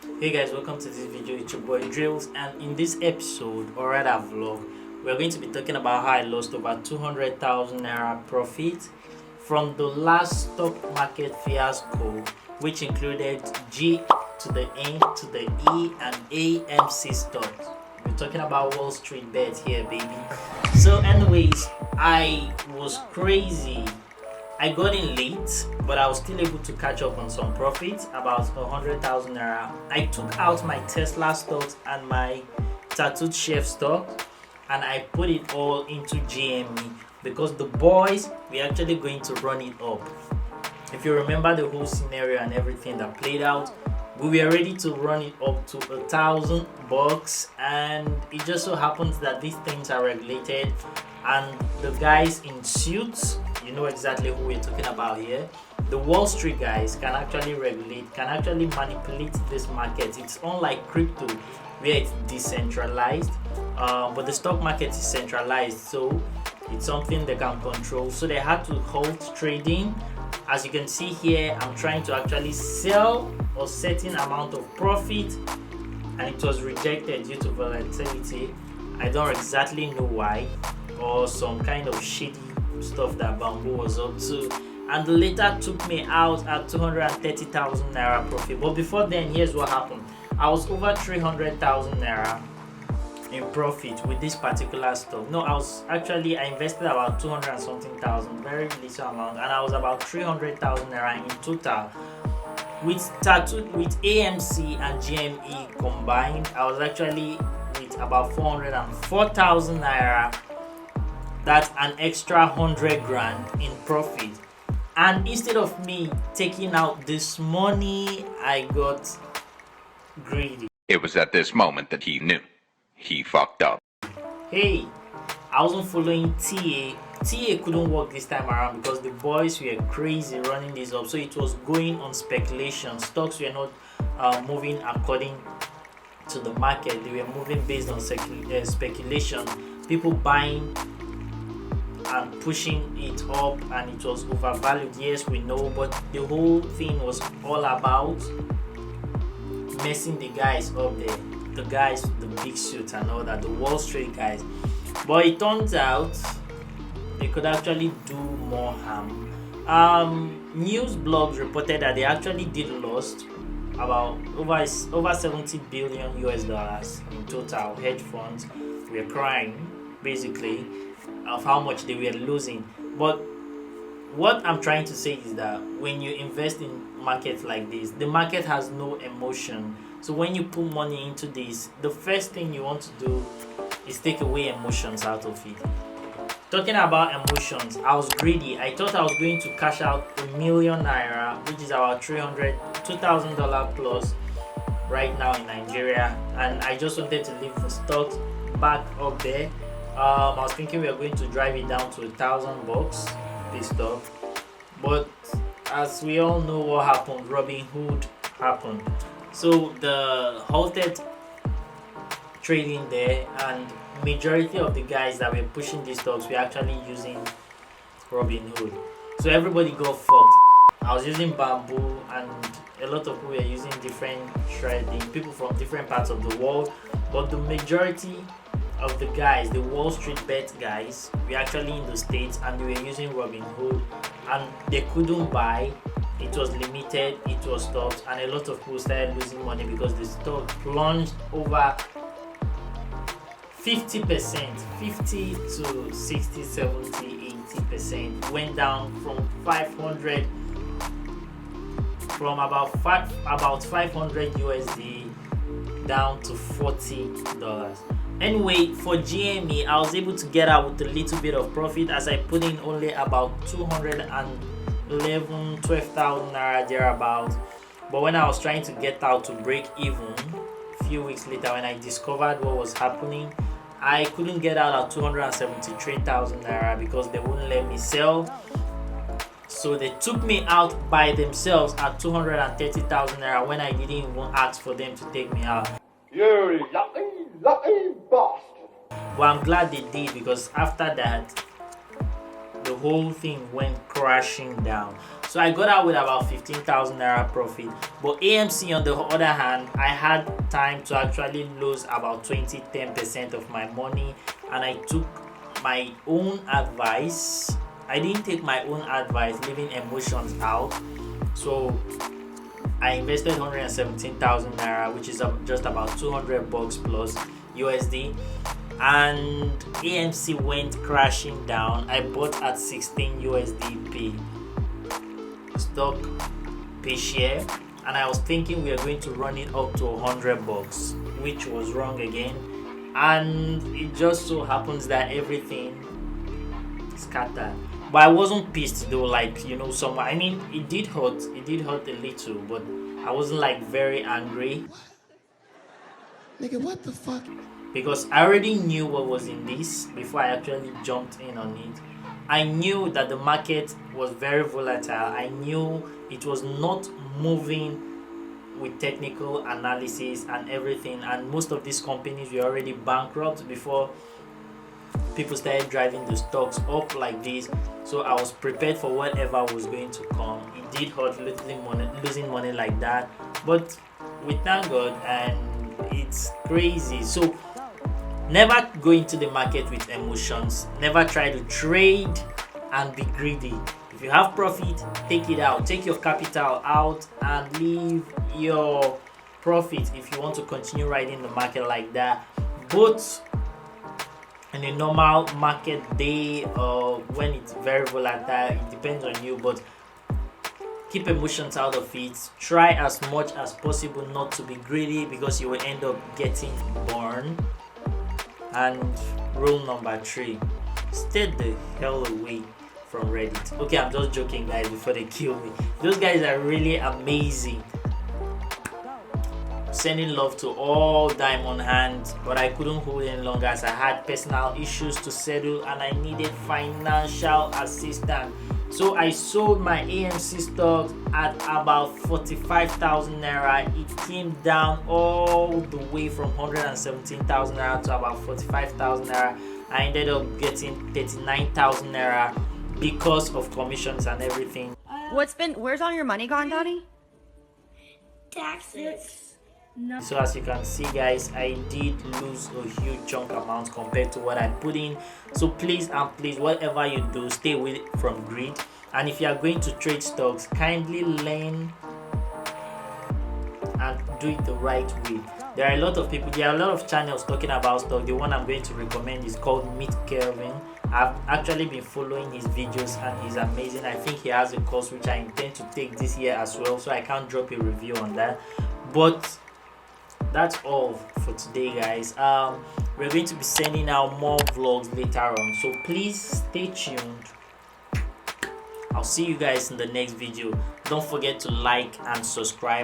Hey guys, welcome to this video. It's your boy Drills, and in this episode or rather vlog, we're going to be talking about how I lost over 200,000 naira profit from the last stock market fiasco, which included G to the N to the E and AMC stocks. We're talking about Wall Street bets here, baby. So anyways, I was crazy. I got in late, but I was still able to catch up on some profits, about 100,000 naira. I took out my Tesla stocks and my tattooed chef stock, and I put it all into GME because the boys were actually going to run it up. If you remember the whole scenario and everything that played out, we were ready to run it up to $1,000, and it just so happens that these things are regulated, and the guys in suits, you know exactly who we're talking about here. The Wall Street guys can actually regulate, can actually manipulate this market. It's unlike crypto where it's decentralized, but the stock market is centralized, so it's something they can control. So they had to halt trading. As you can see here, I'm trying to actually sell a certain amount of profit, and it was rejected due to volatility. I don't exactly know why, or some kind of shady stuff that Bamboo was up to, and the later took me out at 230,000 naira profit. But before then, here's what happened. I was over 300,000 naira in profit with this particular stock. No, I invested about 200 and something thousand, very little amount, and I was about 300,000 naira in total. With AMC and GME combined, I was actually with about 404,000 naira. That's an extra 100 grand in profit. And instead of me taking out this money, I got greedy. It was at this moment that he knew he fucked up. Hey, I wasn't following TA. TA couldn't work this time around because the boys were crazy running this up. So it was going on speculation. Stocks were not moving according to the market. They were moving based on speculation. People buying and pushing it up, and it was overvalued. Yes, we know, but the whole thing was all about messing the guys up there, the guys with the big suits and all that, the Wall Street guys. But it turns out they could actually do more harm. News blogs reported that they actually did lost about over 70 billion US dollars in total. Hedge funds were crying basically of how much they were losing. But what I'm trying to say is that when you invest in markets like this, the market has no emotion. So when you put money into this, the first thing you want to do is take away emotions out of it. Talking about emotions, I was greedy. I thought I was going to cash out $1 million naira, which is about $2,000 plus right now in Nigeria, and I just wanted to leave the stocks back up there. I was thinking we are going to drive it down to $1,000 this stock, but as we all know what happened, Robin Hood happened. So the halted trading there, and majority of the guys that were pushing these stocks were actually using Robin Hood. So everybody got fucked. I was using Bamboo, and a lot of people were using different trading, people from different parts of the world, but the majority of the guys, the Wall Street bet guys, were actually in the States, and they were using Robin Hood, and they couldn't buy. It was limited, it was stopped, and a lot of people started losing money because the stock plunged over 50%, 50 to 60, 70, 80%, went down from 500, from about 500 USD down to $40. Anyway, for GME, I was able to get out with a little bit of profit as I put in only about 12,000 naira thereabouts. But when I was trying to get out to break even, a few weeks later when I discovered what was happening, I couldn't get out at 273,000 naira because they wouldn't let me sell. So they took me out by themselves at 230,000 naira when I didn't even ask for them to take me out. You lucky bastard. But I'm glad they did, because after that the whole thing went crashing down. So I got out with about 15,000 naira profit. But AMC, on the other hand, I had time to actually lose about 10% of my money, and I took my own advice. I didn't take my own advice, leaving emotions out. So I invested 117,000 naira, which is just about $200 plus USD, and AMC went crashing down. I bought at 16 USDP stock per share, and I was thinking we are going to run it up to $100, which was wrong again. And it just so happens that everything scattered. But I wasn't pissed though, like, you know, somewhere. I mean, it did hurt a little, but I wasn't like very angry. Nigga, what the fuck? Because I already knew what was in this before I actually jumped in on it. I knew that the market was very volatile. I knew it was not moving with technical analysis and everything, and most of these companies were already bankrupt before people started driving the stocks up like this. So I was prepared for whatever was going to come. It did hurt losing money like that, but we thank God, and it's crazy. So never go into the market with emotions. Never try to trade and be greedy. If you have profit, take it out. Take your capital out and leave your profit if you want to continue riding the market like that. But in a normal market day, or when it's very volatile, it depends on you, but keep emotions out of it. Try as much as possible not to be greedy, because you will end up getting burned. And rule number 3, stay the hell away from Reddit. Okay, I'm just joking, guys, before they kill me. Those guys are really amazing. Sending love to all diamond hands, but I couldn't hold any longer as I had personal issues to settle and I needed financial assistance. So I sold my AMC stock at about 45,000 naira. It came down all the way from 117,000 naira to about 45,000 naira. I ended up getting 39,000 naira because of commissions and everything. Where's all your money gone, Donnie? Taxes. So as you can see, guys, I did lose a huge chunk amount compared to what I put in. So please and please, whatever you do, stay away from greed. And if you are going to trade stocks, kindly learn and do it the right way. There are a lot of channels talking about stock. The one I'm going to recommend is called P0rn. I've actually been following his videos and he's amazing. I think he has a course which I intend to take this year as well, so I can't drop a review on that. But that's all for today, guys. We're going to be sending out more vlogs later on, so please stay tuned. I'll see you guys in the next video. Don't forget to like and subscribe.